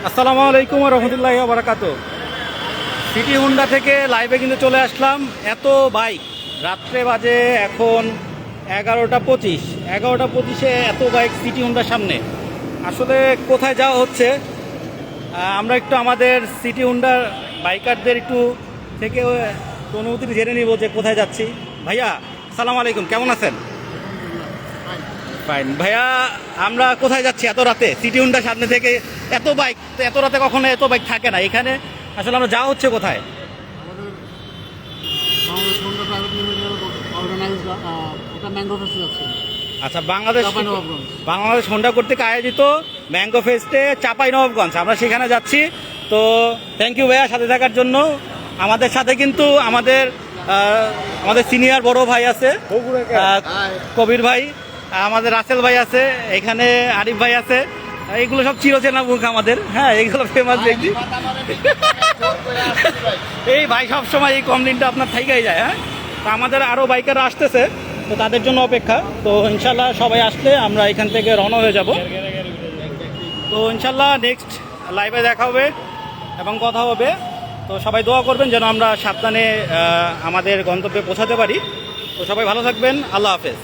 আসসালামু আলাইকুম ওয়া রাহমাতুল্লাহি ওয়া বারাকাতুহু। সিটি হুন্ডা থেকে লাইভে কিন্তু চলে আসলাম। এত বাইক, রাত্রে বাজে এখন 11টা 25 এত বাইক সিটি হুন্ডার সামনে। আসলে কোথায় যাওয়া হচ্ছে আমরা একটু আমাদের সিটি হুন্ডার বাইকারদের একটু থেকে অনুমতি জেনে নিব যে কোথায় যাচ্ছি। ভাইয়া আসসালামু আলাইকুম, কেমন আছেন? ফাইন ভাইয়া, আমরা কোথায় যাচ্ছি এত রাতে? সিটি হুন্ডার সামনে থেকে এত বাইক, তো এত রাতে কখনো এত বাইক থাকে না এখানে। আসলে আমরা যাওয়া হচ্ছে কোথায়? আচ্ছা, বাংলাদেশ হোন্ডা কর্তৃক আয়োজিত ম্যাঙ্গো ফেস্টে চাঁপাইনবাবগঞ্জ, আমরা সেখানে যাচ্ছি। তো থ্যাংক ইউ ভাইয়া সাথে থাকার জন্য। আমাদের সাথে কিন্তু আমাদের সিনিয়র বড় ভাই আছে, কবির ভাই, আমাদের রাসেল ভাই আছে, এখানে আরিফ ভাই আছে। এগুলো সব চিরচেনা মুখ আমাদের। হ্যাঁ, এইগুলো ফেমাস ব্যক্তি। এই ভাই সবসময় এই কম দিনটা আপনার থাইকাই যায়। হ্যাঁ, তো আমাদের আরও বাইকাররা আসতেছে, তো তাদের জন্য অপেক্ষা। তো ইনশাল্লাহ সবাই আসলে আমরা এখান থেকে রওনা হয়ে যাব। তো ইনশাল্লাহ নেক্সট লাইভে দেখা হবে এবং কথা হবে। তো সবাই দোয়া করবেন যেন আমরা সাবধানে আমাদের গন্তব্যে পৌঁছাতে পারি। তো সবাই ভালো থাকবেন, আল্লাহ হাফেজ।